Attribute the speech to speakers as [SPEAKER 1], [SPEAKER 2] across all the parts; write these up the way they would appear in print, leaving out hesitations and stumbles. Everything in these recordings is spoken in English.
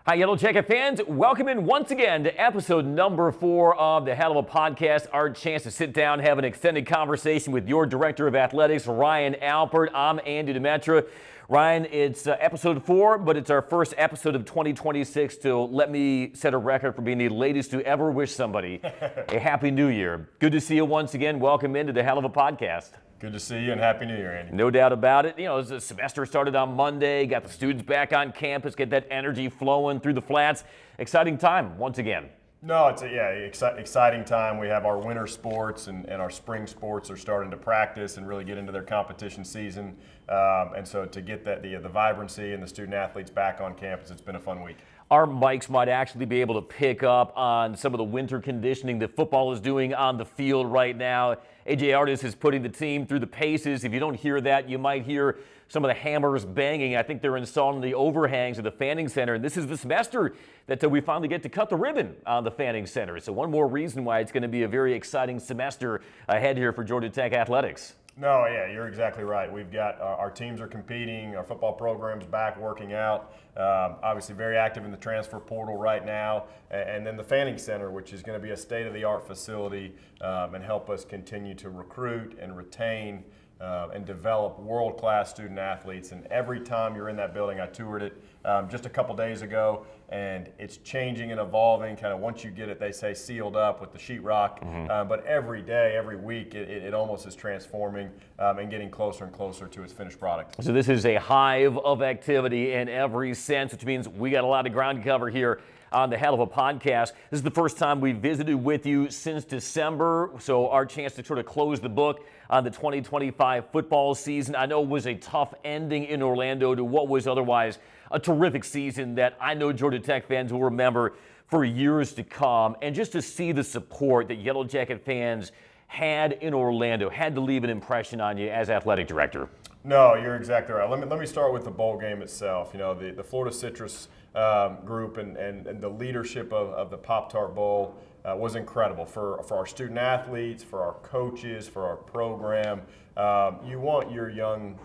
[SPEAKER 1] Hi, Yellow Jacket fans. Welcome in once again to episode number 4 of the 𝗛𝗚𝗟𝗏 podcast. Our chance to sit down, have an extended conversation with your director of athletics, Ryan Alpert. I'm Andy 𝗛𝗏𝗏𝗏. Ryan, it's episode 4, but it's our first episode of 2026. So let me set a record for being the latest to ever wish somebody a happy new year. Good to see you once again. Welcome into the 𝗛𝗚𝗟𝗏 podcast.
[SPEAKER 2] Good to see you and Happy New Year, Andy.
[SPEAKER 1] No doubt about it. You know, the semester started on Monday, got the students back on campus, get that energy flowing through the flats. Exciting time once again.
[SPEAKER 2] No, it's exciting time. We have our winter sports and our spring sports are starting to practice and really get into their competition season. And so to get the vibrancy and the student athletes back on campus, it's been a fun week.
[SPEAKER 1] Our mics might actually be able to pick up on some of the winter conditioning that football is doing on the field right now. A.J. Artis is putting the team through the paces. If you don't hear that, you might hear some of the hammers banging. I think they're installing the overhangs of the Fanning Center. And this is the semester that we finally get to cut the ribbon on the Fanning Center. So one more reason why it's going to be a very exciting semester ahead here for Georgia Tech athletics.
[SPEAKER 2] No, yeah, you're exactly right. We've got our teams are competing, our football program's back working out. Obviously very active in the transfer portal right now. And then the Fanning Center, which is going to be a state-of-the-art facility and help us continue to recruit and retain and develop world-class student athletes. And every time you're in that building, I toured it just a couple days ago, and it's changing and evolving. Kind of once you get it, they say sealed up with the sheetrock. But every day, every week, it almost is transforming and getting closer and closer to its finished product.
[SPEAKER 1] So this is a hive of activity in every sense, which means we got a lot of ground to cover here on the 𝗛𝗚𝗟𝗏𝗏 podcast. This is the first time we visited with you since December, so our chance to sort of close the book on the 2025 football season. I know it was a tough ending in Orlando to what was otherwise a terrific season that I know Georgia Tech fans will remember for years to come. And just to see the support that Yellow Jacket fans had in Orlando had to leave an impression on you as athletic director.
[SPEAKER 2] No, you're exactly right. Let me start with the bowl game itself. You know, the Florida Citrus group and the leadership of the Pop-Tart Bowl was incredible for our student athletes, for our coaches, for our program. You want your young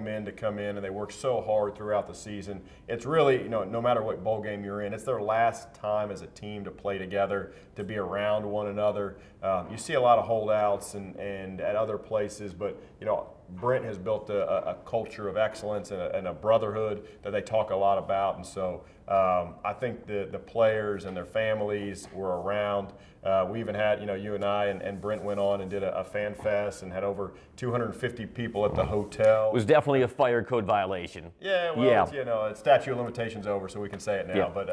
[SPEAKER 2] men to come in, and they work so hard throughout the season. It's really, you know, no matter what bowl game you're in, it's their last time as a team to play together, to be around one another. You see a lot of holdouts and at other places, but you know, Brent has built a culture of excellence and a brotherhood that they talk a lot about, and so I think the players and their families were around. We even had, you know, you and I and Brent went on and did a fan fest and had over 250 people at the hotel.
[SPEAKER 1] It was definitely a fire code violation.
[SPEAKER 2] Yeah, well, it's, you know, it's statute of limitations over, so we can say it now.
[SPEAKER 1] Yeah.
[SPEAKER 2] But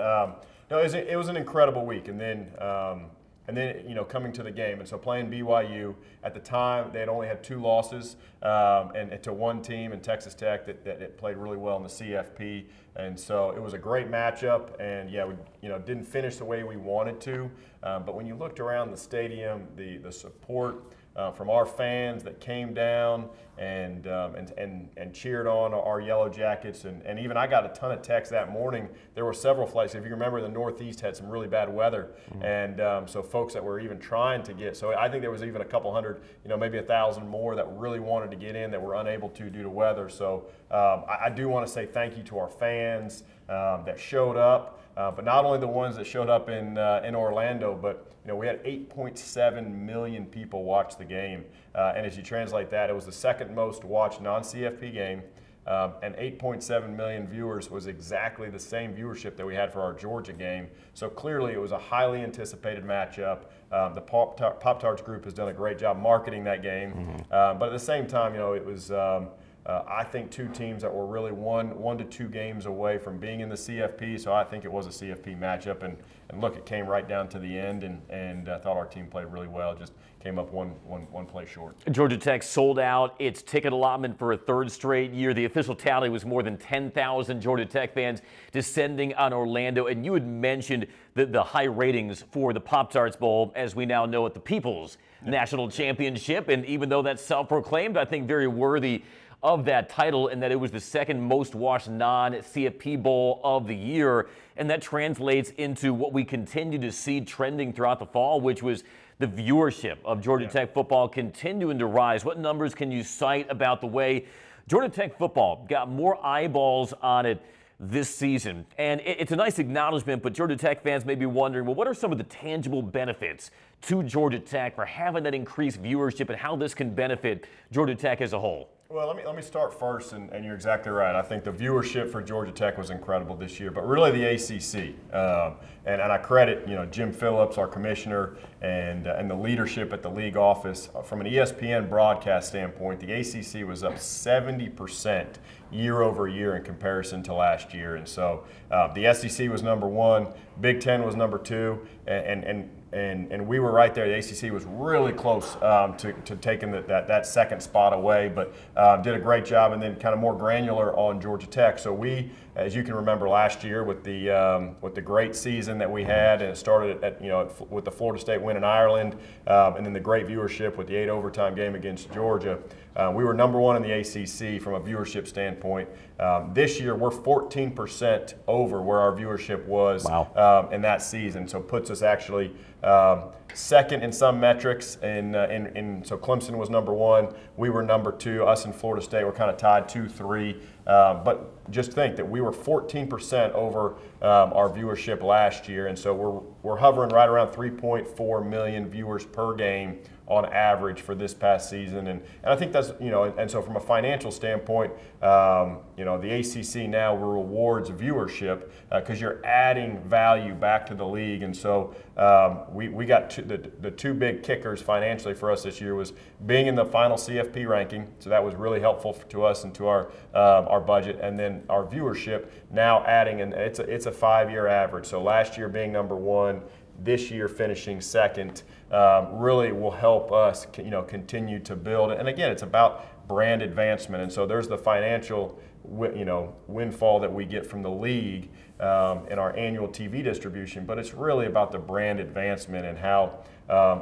[SPEAKER 2] no, it was an incredible week, and then you know, coming to the game, and so playing BYU at the time, they had only had 2 losses, and to one team in Texas Tech that played really well in the CFP, and so it was a great matchup. And yeah, we didn't finish the way we wanted to, but when you looked around the stadium, the support from our fans that came down and cheered on our Yellow Jackets, and even I got a ton of texts that morning. There were several flights. If you remember, the Northeast had some really bad weather, and so folks that were even trying to get. So I think there was even a couple hundred, you know, maybe 1,000 more that really wanted to get in that were unable to due to weather. So I do want to say thank you to our fans that showed up, but not only the ones that showed up in Orlando, but you know, we had 8.7 million people watch the game, and as you translate that, it was the second most watched non-CFP game, and 8.7 million viewers was exactly the same viewership that we had for our Georgia game. So clearly it was a highly anticipated matchup. The Pop-Tarts group has done a great job marketing that game, but at the same time, you know, it was I think 2 teams that were really one to 2 games away from being in the CFP, so I think it was a CFP matchup, and look, it came right down to the end, and I thought our team played really well, just came up one play short.
[SPEAKER 1] Georgia Tech sold out its ticket allotment for a 3rd straight year. The official tally was more than 10,000 Georgia Tech fans descending on Orlando, and you had mentioned the high ratings for the Pop-Tarts Bowl, as we now know it, the People's National Championship, and even though that's self-proclaimed, I think very worthy of that title, and that it was the second most watched non-CFP bowl of the year. And that translates into what we continue to see trending throughout the fall, which was the viewership of Georgia Tech football continuing to rise. What numbers can you cite about the way Georgia Tech football got more eyeballs on it this season. And it's a nice acknowledgement, but Georgia Tech fans may be wondering, well, what are some of the tangible benefits to Georgia Tech for having that increased viewership and how this can benefit Georgia Tech as a whole?
[SPEAKER 2] Well, let me start first, and you're exactly right. I think the viewership for Georgia Tech was incredible this year, but really the ACC. And I credit Jim Phillips, our commissioner, and the leadership at the league office. From an ESPN broadcast standpoint, the ACC was up 70% year over year in comparison to last year. And so the SEC was number one, Big Ten was number two, and we were right there. The ACC was really close to taking that second spot away, but did a great job. And then kind of more granular on Georgia Tech. So we, as you can remember last year with the great season that we had, and it started with the Florida State win in Ireland, and then the great viewership with the 8 overtime game against Georgia. We were number one in the ACC from a viewership standpoint. This year, we're 14% over where our viewership was in that season. So puts us actually second in some metrics. So Clemson was number one. We were number two. Us and Florida State were kind of tied 2-3. But just think that we were 14% over our viewership last year. And so we're hovering right around 3.4 million viewers per game on average for this past season, and I think that's and so from a financial standpoint, the ACC now rewards viewership because you're adding value back to the league, and so we got the two big kickers financially for us this year was being in the final CFP ranking, so that was really helpful to us and to our budget, and then our viewership now adding, and it's a 5-year average. So last year being number one, this year finishing second, really will help us continue to build. And again, it's about brand advancement, and so there's the financial windfall that we get from the league in our annual TV distribution, but it's really about the brand advancement and how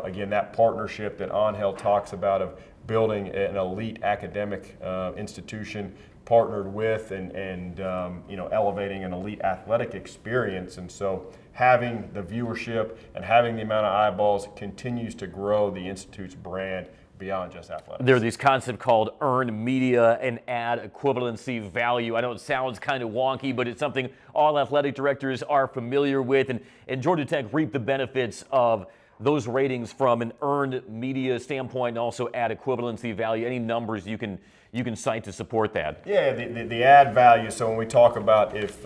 [SPEAKER 2] again that partnership that Angel talks about of building an elite academic institution partnered with and elevating an elite athletic experience. And so having the viewership and having the amount of eyeballs continues to grow the Institute's brand beyond just athletics.
[SPEAKER 1] There are these concepts called earned media and ad equivalency value. I know it sounds kind of wonky, but it's something all athletic directors are familiar with, and Georgia Tech reaped the benefits of those ratings from an earned media standpoint and also ad equivalency value. Any numbers you can cite to support that?
[SPEAKER 2] Yeah, the ad value. So when we talk about if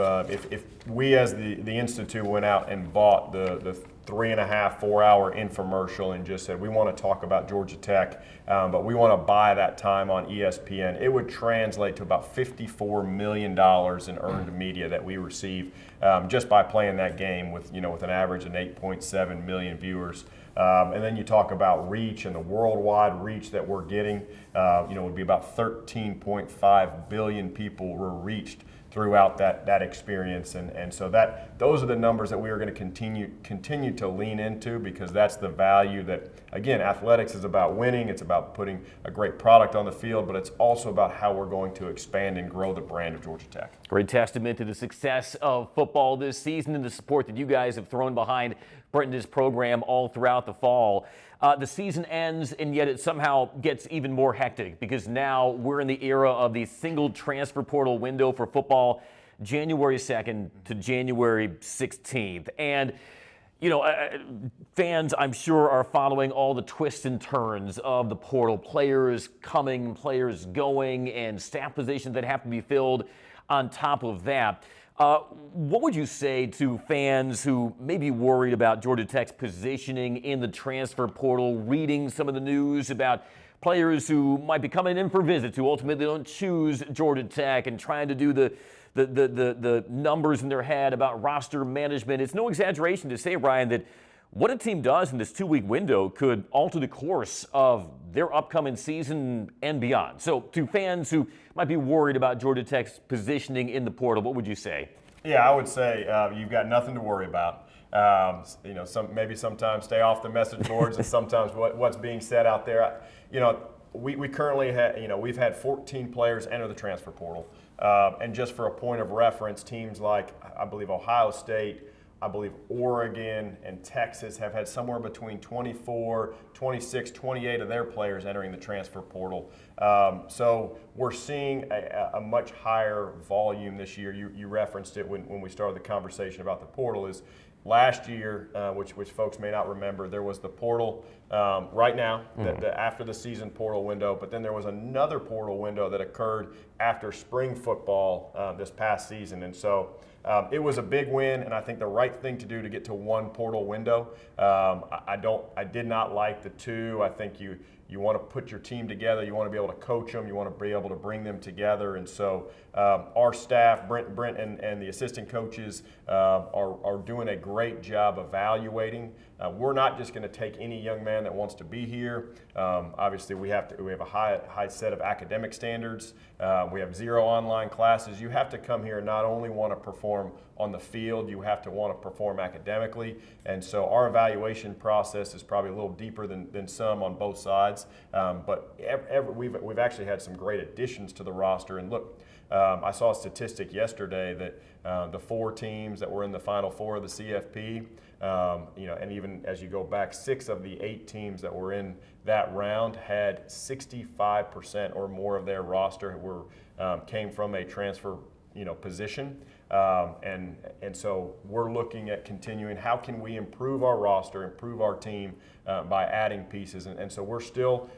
[SPEAKER 2] we as the Institute went out and bought the 3.5-4 hour infomercial and just said we want to talk about Georgia Tech, but we want to buy that time on ESPN, it would translate to about $54 million in earned media that we receive just by playing that game with an average of 8.7 million viewers. And then you talk about reach and the worldwide reach that we're getting, would be about 13.5 billion people were reached throughout that experience, and so those are the numbers that we are going to continue to lean into, because that's the value that, again, athletics is about winning. It's about putting a great product on the field, but it's also about how we're going to expand and grow the brand of Georgia Tech.
[SPEAKER 1] Great testament to the success of football this season and the support that you guys have thrown behind Brenton's program all throughout the fall. The season ends, and yet it somehow gets even more hectic because now we're in the era of the single transfer portal window for football, January 2nd to January 16th. And, fans, I'm sure, are following all the twists and turns of the portal, players coming, players going, and staff positions that have to be filled on top of that. What would you say to fans who may be worried about Georgia Tech's positioning in the transfer portal, reading some of the news about players who might be coming in for visits who ultimately don't choose Georgia Tech, and trying to do the numbers in their head about roster management? It's no exaggeration to say, Ryan, that what a team does in this 2-week window could alter the course of their upcoming season and beyond. So to fans who might be worried about Georgia Tech's positioning in the portal, what would you say?
[SPEAKER 2] Yeah, I would say you've got nothing to worry about. Maybe sometimes stay off the message boards and sometimes what's being said out there. We currently we've had 14 players enter the transfer portal. And just for a point of reference, teams like, I believe, Ohio State, I believe Oregon and Texas have had somewhere between 24, 26, 28 of their players entering the transfer portal. So we're seeing a much higher volume this year. You referenced it when we started the conversation about the portal. Is last year, which folks may not remember, there was the portal right now, after the season portal window, but then there was another portal window that occurred after spring football this past season. And so it was a big win, and I think the right thing to do to get to one portal window. I did not like the two. I think you want to put your team together. You want to be able to coach them. You want to be able to bring them together. And so our staff, Brent and the assistant coaches, are doing a great job evaluating. We're not just going to take any young man that wants to be here. Obviously, we have a high set of academic standards. We have 0 online classes. You have to come here and not only want to perform on the field, you have to want to perform academically. And so our evaluation process is probably a little deeper than some on both sides. But we've actually had some great additions to the roster. And look, I saw a statistic yesterday that the 4 teams that were in the Final Four of the CFP, and even as you go back, 6 of the 8 teams that were in that round had 65% or more of their roster came from a transfer position. And so we're looking at continuing, how can we improve our roster, improve our team by adding pieces. And so we're still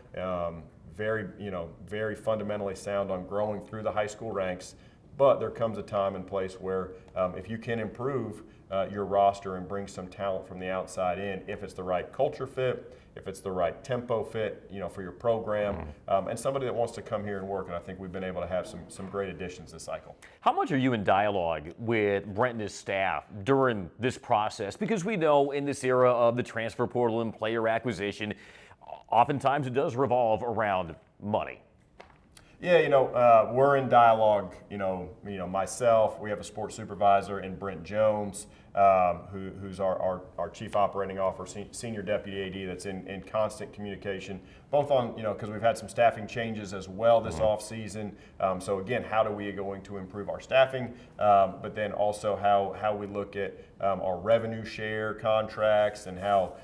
[SPEAKER 2] very fundamentally sound on growing through the high school ranks. But there comes a time and place where if you can improve your roster and bring some talent from the outside in, if it's the right culture fit, if it's the right tempo fit, for your program, and somebody that wants to come here and work. And I think we've been able to have some great additions this cycle.
[SPEAKER 1] How much are you in dialogue with Brent and his staff during this process? Because we know in this era of the transfer portal and player acquisition, oftentimes it does revolve around money.
[SPEAKER 2] Yeah, we're in dialogue. Myself, we have a sports supervisor, and Brent Jones, who's our chief operating officer, senior deputy AD, that's in constant communication, both on, because we've had some staffing changes as well this off season. So again, how are we going to improve our staffing? But then also how we look at our revenue share contracts and how.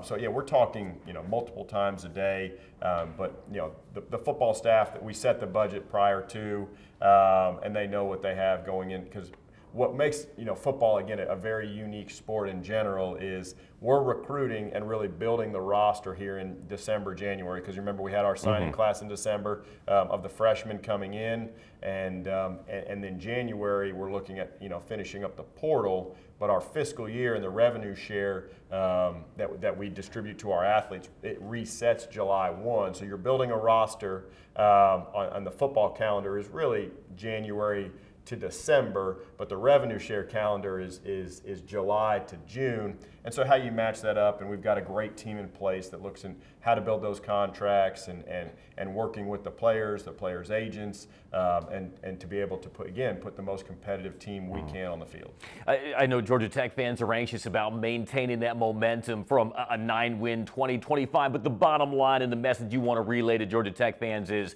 [SPEAKER 2] So yeah, we're talking multiple times a day. But the football staff, that we set the budget prior to, and they know what they have going in, because what makes football, again, a very unique sport in general is we're recruiting and really building the roster here in December, January, because remember we had our signing class in December of the freshmen coming in, and then January we're looking at finishing up the portal. But our fiscal year and the revenue share that we distribute to our athletes, it resets July 1. So you're building a roster on the football calendar is really January to December, but the revenue share calendar is July to June. And so how you match that up, and we've got a great team in place that looks in how to build those contracts and working with the players agents, and to be able to put the most competitive team we can on the field.
[SPEAKER 1] I know Georgia Tech fans are anxious about maintaining that momentum from a 9-win 2025, but the bottom line and the message you want to relay to Georgia Tech fans is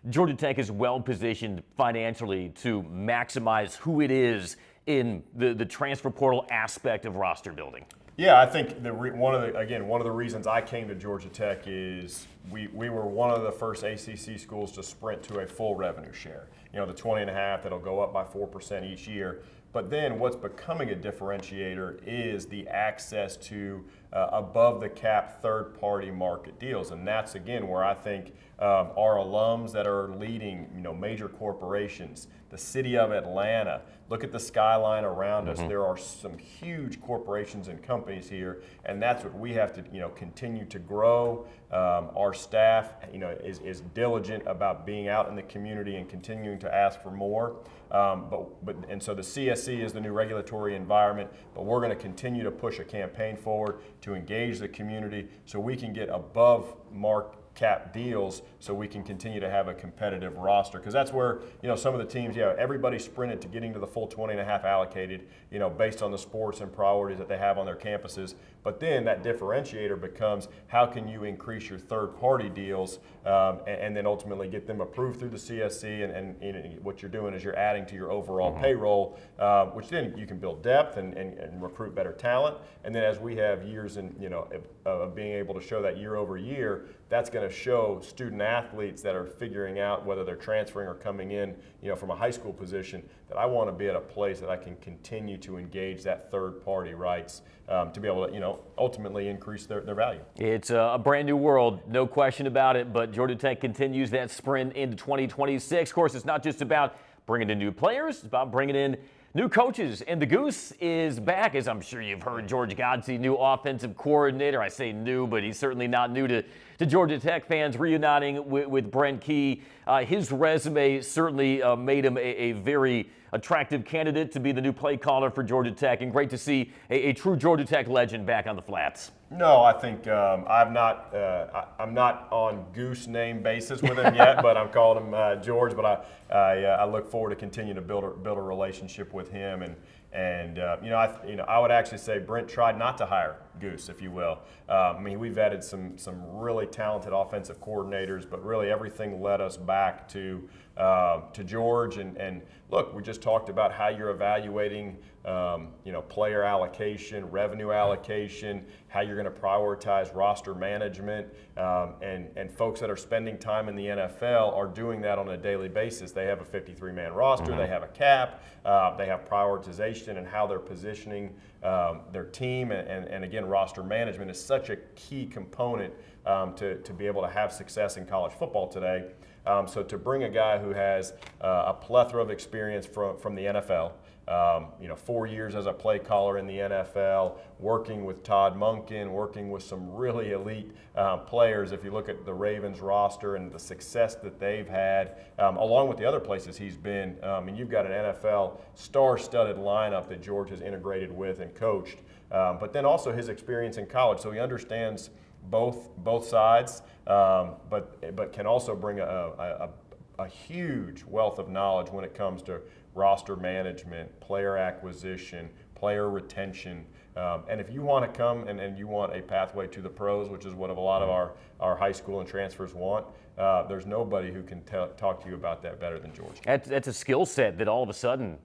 [SPEAKER 1] Georgia Tech is well positioned financially to maximize who it is in the transfer portal aspect of roster building.
[SPEAKER 2] Yeah, I think one of the reasons I came to Georgia Tech is we were one of the first ACC schools to sprint to a full revenue share. The 20.5 that'll go up by 4% each year. But then what's becoming a differentiator is the access to above the cap third-party market deals, and that's again where I think our alums that are leading major corporations, the city of Atlanta. Look at the skyline around us. There are some huge corporations and companies here, and that's what we have to continue to grow. Our staff is diligent about being out in the community and continuing to ask for more. And so the CSC is the new regulatory environment, but we're going to continue to push a campaign forward to engage the community so we can get above cap deals so we can continue to have a competitive roster, because that's where, you know, some of the teams, everybody sprinted to getting to the full 20 and a half allocated, you know, based on the sports and priorities that they have on their campuses. But then that differentiator becomes, how can you increase your third-party deals and then ultimately get them approved through the CSC, and you know, what you're doing is you're adding to your overall payroll, which then you can build depth and recruit better talent. And then as we have years in, you know, of being able to show that year over year, that's going to show student athletes that are figuring out whether they're transferring or coming in, you know, from a high school position, that I want to be at a place that I can continue to engage that third-party rights to be able to, you know, ultimately increase their value.
[SPEAKER 1] It's a brand new world, no question about it, but Georgia Tech continues that sprint into 2026. Of course, it's not just about bringing in new players, it's about bringing in new coaches, and the Goose is back, as I'm sure you've heard. George Godsey, new offensive coordinator. I say new, but he's certainly not new to Georgia Tech fans, reuniting with Brent Key. His resume certainly made him a very attractive candidate to be the new play caller for Georgia Tech, and great to see a true Georgia Tech legend back on the flats.
[SPEAKER 2] No, I think I'm not on Goose name basis with him yet, but I'm calling him George. But I look forward to continuing to build a relationship with him, and I would actually say Brent tried not to hire Goose, if you will. I mean, we've added some really talented offensive coordinators, but really everything led us back to George. And look, we just talked about how you're evaluating player allocation, revenue allocation, how you're going to prioritize roster management, and folks that are spending time in the NFL are doing that on a daily basis. They have a 53-man roster, they have a cap, they have prioritization and how they're positioning their team, and again, roster management is such a key component to be able to have success in college football today. So to bring a guy who has a plethora of experience from the NFL, 4 years as a play caller in the NFL, working with Todd Monken, working with some really elite players. If you look at the Ravens roster and the success that they've had, along with the other places he's been, and you've got an NFL star-studded lineup that George has integrated with and coached, but then also his experience in college. So he understands both sides, but can also bring a huge wealth of knowledge when it comes to roster management, player acquisition, player retention. And if you want to come and you want a pathway to the pros, which is what a lot of our high school and transfers want, there's nobody who can talk to you about that better than George.
[SPEAKER 1] That's a skill set that all of a sudden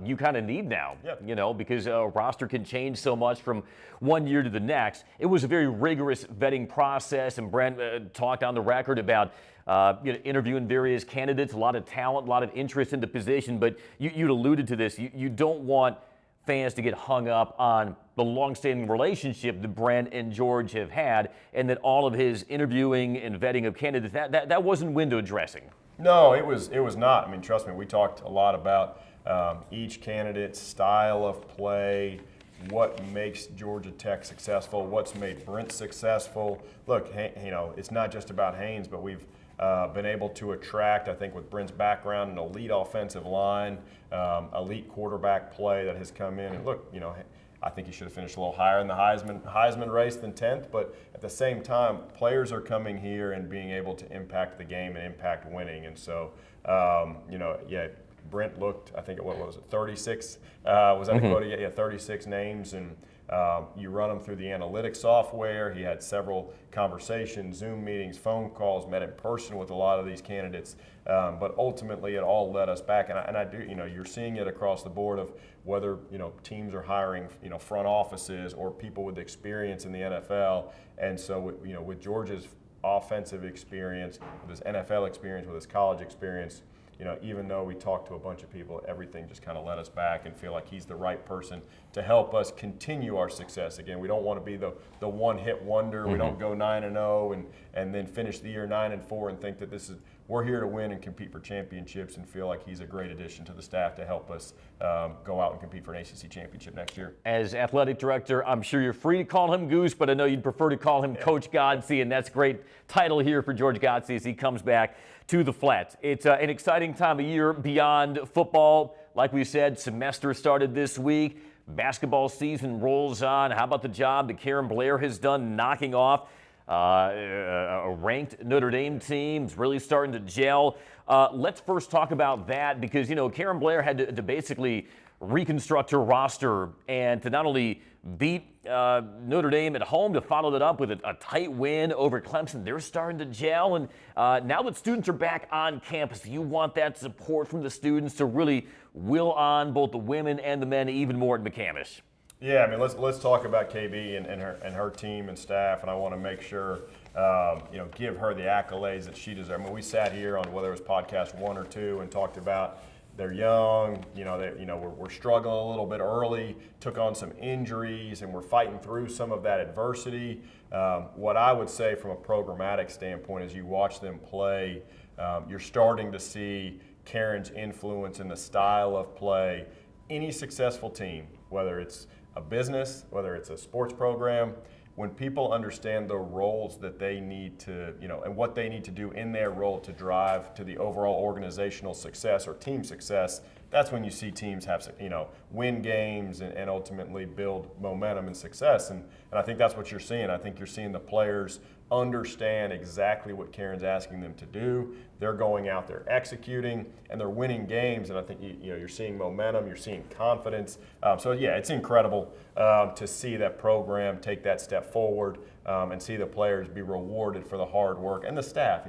[SPEAKER 1] you kind of need now,
[SPEAKER 2] Yeah.
[SPEAKER 1] Because a roster can change so much from one year to the next. It was a very rigorous vetting process, and Brent talked on the record about interviewing various candidates, a lot of talent, a lot of interest in the position, but you'd alluded to this. You don't want fans to get hung up on the long-standing relationship that Brent and George have had, and that all of his interviewing and vetting of candidates, that wasn't window dressing.
[SPEAKER 2] No, it was not. I mean, trust me, we talked a lot about each candidate's style of play, what makes Georgia Tech successful, what's made Brent successful. Look, it's not just about Haynes, but we've been able to attract, I think with Brent's background, an elite offensive line, elite quarterback play that has come in. And look, I think he should have finished a little higher in the Heisman race than 10th, but at the same time, players are coming here and being able to impact the game and impact winning. And so, Brent looked, I think, what was it, 36? Was that the quote? Yeah, 36 names, and you run them through the analytics software. He had several conversations, Zoom meetings, phone calls, met in person with a lot of these candidates. But ultimately, it all led us back, and I do, you're seeing it across the board of whether teams are hiring front offices or people with experience in the NFL. And so with George's offensive experience, with his NFL experience, with his college experience, even though we talked to a bunch of people, everything just kind of led us back and feel like he's the right person to help us continue our success. Again, we don't want to be the one-hit wonder. We don't go 9-0 and then finish the year 9-4 and think that we're here to win and compete for championships, and feel like he's a great addition to the staff to help us go out and compete for an ACC championship next year.
[SPEAKER 1] As athletic director, I'm sure you're free to call him Goose, but I know you'd prefer to call him Coach Godsey, and that's a great title here for George Godsey as he comes back to the Flats. It's an exciting time of year beyond football. Like we said, semester started this week. Basketball season rolls on. How about the job that Karen Blair has done knocking off a ranked Notre Dame team. It's really starting to gel. Let's first talk about that because, Karen Blair had to basically reconstruct her roster and to not only beat Notre Dame at home, to follow that up with a tight win over Clemson. They're starting to gel, and now that students are back on campus, you want that support from the students to really will on both the women and the men even more at McCamish.
[SPEAKER 2] Yeah, I mean, let's talk about KB and her team and staff, and I want to make sure give her the accolades that she deserves. I mean, we sat here on whether it was podcast 1 or 2 and talked about they're young, we're struggling a little bit early, took on some injuries, and we're fighting through some of that adversity. What I would say from a programmatic standpoint, as you watch them play, you're starting to see Karen's influence in the style of play. Any successful team, whether it's a business, whether it's a sports program, when people understand the roles that they need to, and what they need to do in their role to drive to the overall organizational success or team success, that's when you see teams have, win games and ultimately build momentum and success. And I think that's what you're seeing. I think you're seeing the players understand exactly what Karen's asking them to do. They're going out there executing, and they're winning games. And I think you're seeing momentum, you're seeing confidence. So yeah, it's incredible to see that program take that step forward and see the players be rewarded for the hard work, and the staff.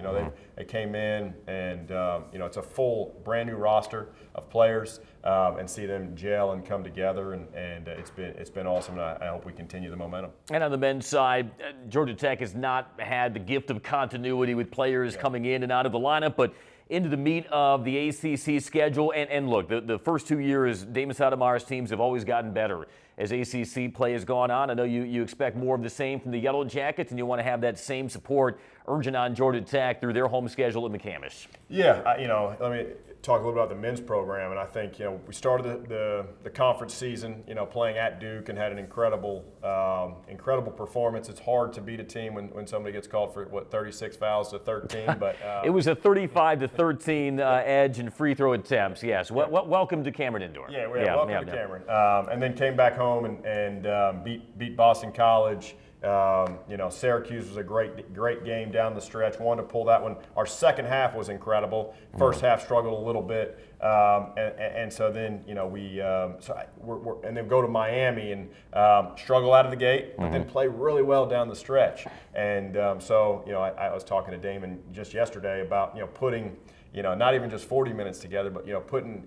[SPEAKER 2] They came in and it's a full brand new roster of players, and see them gel and come together, and it's been awesome. And I hope we continue the momentum.
[SPEAKER 1] And on the men's side, Georgia Tech has not had the gift of continuity with players coming in and out of the lineup, but into the meat of the ACC schedule. And look, the first 2 years, Damon Stoudemire's teams have always gotten better as ACC play has gone on. I know you expect more of the same from the Yellow Jackets, and you want to have that same support urgent on Georgia Tech through their home schedule at McCamish.
[SPEAKER 2] Yeah, let me talk a little about the men's program, and I think we started the conference season playing at Duke and had an incredible performance. It's hard to beat a team when somebody gets called for 36 fouls to 13, but
[SPEAKER 1] it was a 35-13 edge in free throw attempts. Yes, welcome to Cameron Indoor.
[SPEAKER 2] Welcome to Cameron, and then came back home and beat Boston College. Syracuse was a great game down the stretch. Wanted to pull that one. Our second half was incredible. First half struggled a little bit, and so then and then go to Miami and struggle out of the gate, but then play really well down the stretch. And I was talking to Damon just yesterday about putting not even just 40 minutes together, but putting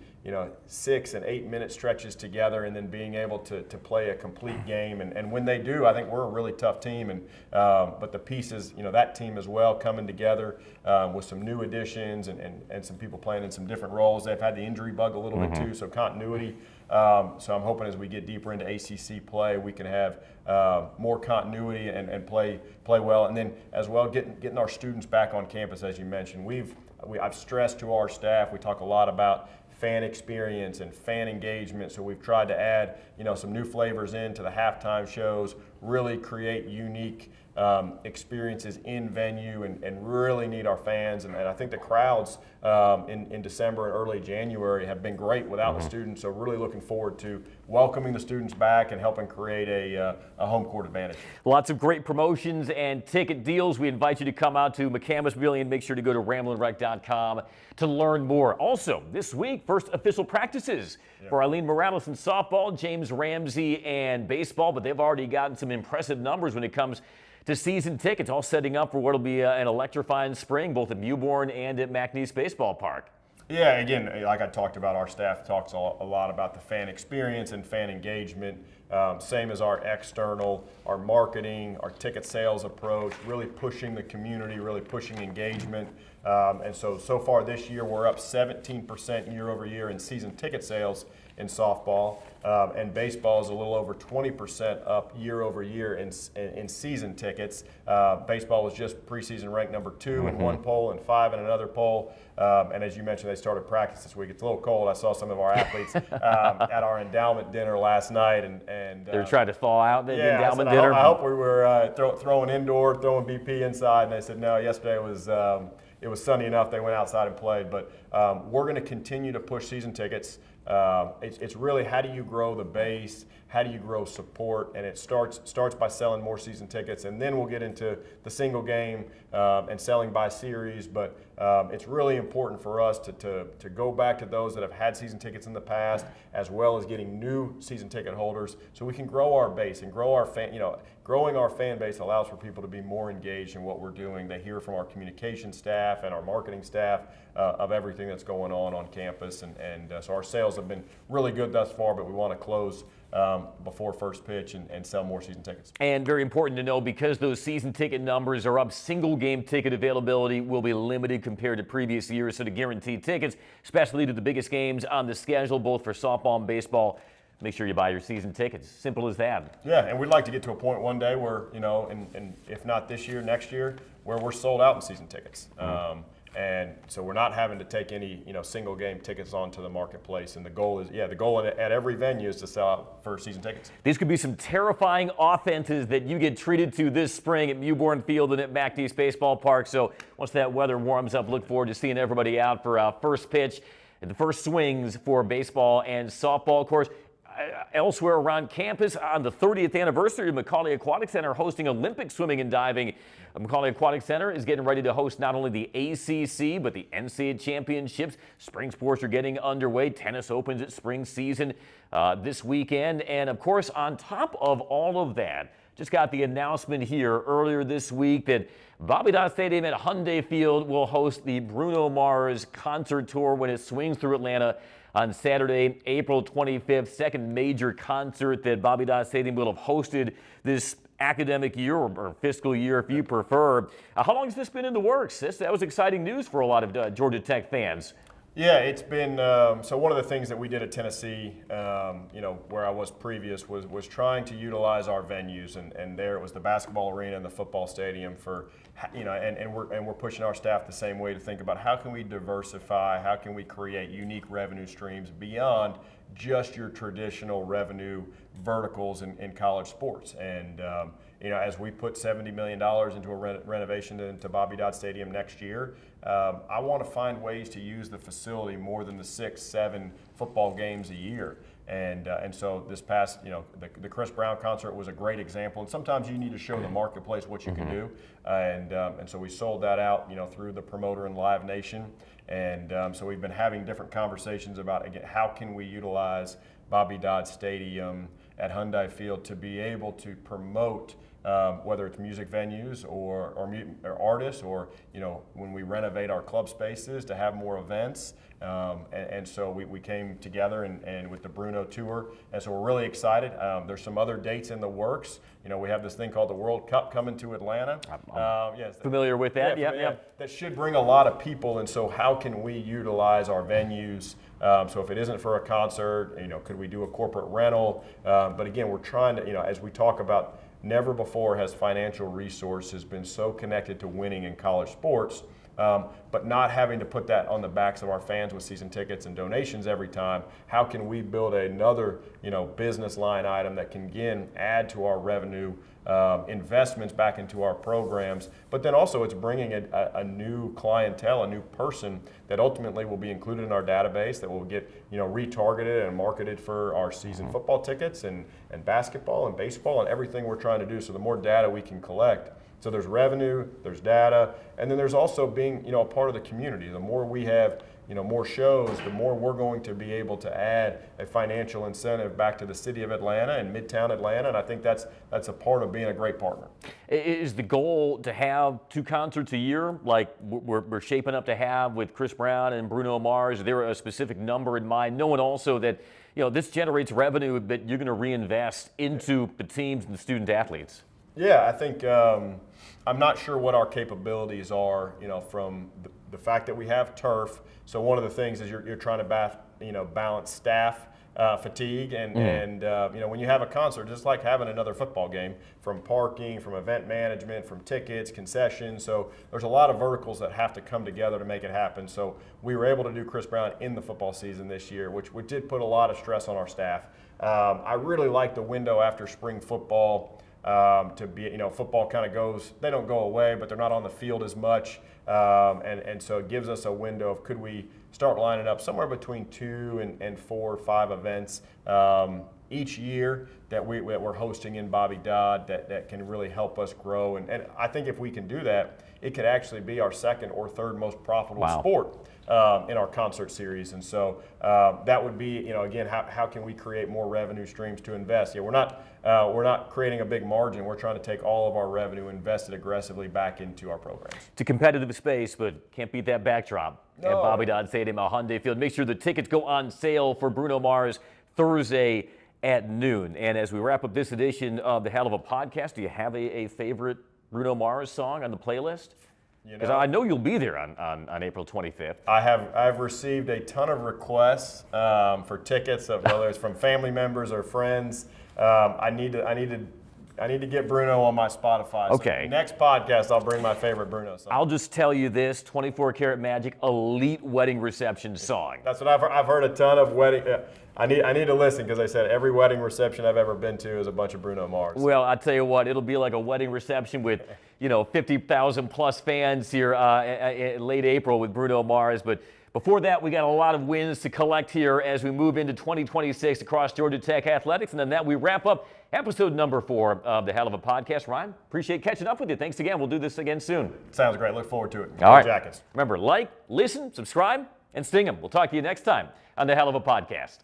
[SPEAKER 2] 6 and 8 minute stretches together, and then being able to play a complete game. And when they do, I think we're a really tough team. And but the pieces, that team as well, coming together with some new additions and some people playing in some different roles. They've had the injury bug a little bit too, so continuity. So I'm hoping as we get deeper into ACC play, we can have more continuity and play well. And then as well, getting our students back on campus, as you mentioned. I've stressed to our staff, we talk a lot about fan experience and fan engagement, so we've tried to add some new flavors into the halftime shows, really create unique experiences in venue, and really need our fans. And I think the crowds in December and early January have been great without the students, so really looking forward to welcoming the students back and helping create a home court advantage.
[SPEAKER 1] Lots of great promotions and ticket deals. We invite you to come out to McCamish Pavilion. Make sure to go to RamblinWreck.com to learn more. Also, this week, first official practices for Eileen Morales in softball, James Ramsey and baseball, but they've already gotten some impressive numbers when it comes to season tickets, all setting up for what will be an electrifying spring, both at Mewborn and at McNeese Baseball Park.
[SPEAKER 2] Yeah, again, like I talked about, our staff talks a lot about the fan experience and fan engagement, same as our external, our marketing, our ticket sales approach, really pushing the community, really pushing engagement. And so far this year, we're up 17% year over year in season ticket sales in softball, and baseball is a little over 20% up year over year in season tickets. Baseball was just preseason ranked number 2 in one poll and 5 in another poll. And as you mentioned, they started practice this week. It's a little cold. I saw some of our athletes at our endowment dinner last night, and
[SPEAKER 1] they're trying to thaw out the endowment
[SPEAKER 2] I
[SPEAKER 1] dinner.
[SPEAKER 2] I hope we were throwing indoor, throwing BP inside, and they said no. Yesterday it was sunny enough they went outside and played. But we're going to continue to push season tickets. it's really how do you grow the base, how do you grow support, and it starts by selling more season tickets, and then we'll get into the single game and selling by series. But it's really important for us to go back to those that have had season tickets in the past, as well as getting new season ticket holders, so we can grow our base and grow our fan. Growing our fan base allows for people to be more engaged in what we're doing. They hear from our communication staff and our marketing staff of everything that's going on campus, and so our sales have been really good thus far, but we want to close before first pitch and sell more season tickets.
[SPEAKER 1] And very important to know, because those season ticket numbers are up, single game ticket availability will be limited compared to previous years. So to guarantee tickets, especially to the biggest games on the schedule, both for softball and baseball, make sure you buy your season tickets. Simple as that.
[SPEAKER 2] Yeah, and we'd like to get to a point one day where, and if not this year, next year, where we're sold out in season tickets. And so we're not having to take any, single game tickets onto the marketplace. And the goal at every venue is to sell out for season tickets.
[SPEAKER 1] These could be some terrifying offenses that you get treated to this spring at Mewborn Field and at MacDees Baseball Park. So once that weather warms up, look forward to seeing everybody out for first pitch and the first swings for baseball and softball. Of course, elsewhere around campus, on the 30th anniversary of McCallie Aquatic Center hosting Olympic swimming and diving, McCallie Aquatic Center is getting ready to host not only the ACC, but the NCAA championships. Spring sports are getting underway. Tennis opens its spring season this weekend. And of course, on top of all of that, just got the announcement here earlier this week that Bobby Dodd Stadium at Hyundai Field will host the Bruno Mars concert tour when it swings through Atlanta on Saturday, April 25th, second major concert that Bobby Dodd Stadium will have hosted this academic year, or fiscal year if you prefer. How long has this been in the works? That was exciting news for a lot of Georgia Tech fans.
[SPEAKER 2] Yeah, it's been, so one of the things that we did at Tennessee, where I was previous, was trying to utilize our venues, and there it was the basketball arena and the football stadium for, and we're pushing our staff the same way to think about how can we diversify, how can we create unique revenue streams beyond just your traditional revenue verticals in college sports. And as we put $70 million into a renovation into Bobby Dodd Stadium next year, I want to find ways to use the facility more than the 6-7 football games a year. And so this past, the Chris Brown concert was a great example. And sometimes you need to show the marketplace what you can do. And so we sold that out, through the promoter and Live Nation. And so we've been having different conversations about, again, how can we utilize Bobby Dodd Stadium at Hyundai Field to be able to promote whether it's music venues or artists, or when we renovate our club spaces to have more events. And so we came together and with the Bruno tour, and so we're really excited. There's some other dates in the works. We have this thing called the World Cup coming to Atlanta.
[SPEAKER 1] Yes, familiar with that.
[SPEAKER 2] Yeah. That should bring a lot of people, and so how can we utilize our venues? So if it isn't for a concert, could we do a corporate rental? But again, we're trying to, as we talk about, never before has financial resources been so connected to winning in college sports, but not having to put that on the backs of our fans with season tickets and donations every time. How can we build another, business line item that can, again, add to our revenue, investments back into our programs, but then also it's bringing a new clientele, a new person that ultimately will be included in our database, that will get, retargeted and marketed for our season football tickets and basketball and baseball and everything we're trying to do. So the more data we can collect, so there's revenue, there's data, and then there's also being, a part of the community. The more we have, more shows, the more we're going to be able to add a financial incentive back to the city of Atlanta and Midtown Atlanta, and I think that's a part of being a great partner.
[SPEAKER 1] Is the goal to have 2 concerts a year, like we're shaping up to have with Chris Brown and Bruno Mars? Is there a specific number in mind, knowing also that this generates revenue that you're going to reinvest into the teams and the student athletes?
[SPEAKER 2] Yeah, I think I'm not sure what our capabilities are, from the fact that we have turf. So one of the things is you're trying to balance staff fatigue and when you have a concert, just like having another football game, from parking, from event management, from tickets, concessions. So there's a lot of verticals that have to come together to make it happen. So we were able to do Chris Brown in the football season this year, which did put a lot of stress on our staff. I really like the window after spring football. to be, football kind of goes, they don't go away, but they're not on the field as much. And so it gives us a window of could we start lining up somewhere between 2 and 4 or 5 events each year that we're hosting in 𝗛𝗓𝗪 that can really help us grow. And I think if we can do that, it could actually be our 2nd or 3rd most profitable sport in our concert series. And so that would be, again, how can we create more revenue streams to invest? Yeah, we're not creating a big margin. We're trying to take all of our revenue, invest it aggressively back into our programs.
[SPEAKER 1] It's a competitive space, but can't beat that backdrop at 𝗛𝗪𝗪 Stadium at Hyundai Field. Make sure the tickets go on sale for Bruno Mars Thursday at noon. And as we wrap up this edition of the Hell of a Podcast, do you have a favorite Bruno Mars song on the playlist? Because I know you'll be there on April 25th.
[SPEAKER 2] I've received a ton of requests for tickets, whether it's from family members or friends. I need to get Bruno on my Spotify.
[SPEAKER 1] Okay.
[SPEAKER 2] So next podcast, I'll bring my favorite Bruno song.
[SPEAKER 1] I'll just tell you this: 24 Karat Magic, elite wedding reception song.
[SPEAKER 2] That's what I've heard a ton of wedding. I need to listen because they said every wedding reception I've ever been to is a bunch of Bruno Mars.
[SPEAKER 1] Well, I'll tell you what, it'll be like a wedding reception with 50,000 plus fans here in late April with Bruno Mars. But before that, we got a lot of wins to collect here as we move into 2026 across Georgia Tech athletics. And then that we wrap up episode number 4 of the Hell of a Podcast. Ryan, appreciate catching up with you. Thanks again. We'll do this again soon.
[SPEAKER 2] Sounds great. Look forward to it.
[SPEAKER 1] All right.
[SPEAKER 2] Jackets.
[SPEAKER 1] Remember, like, listen, subscribe, and sting them. We'll talk to you next time on the Hell of a Podcast.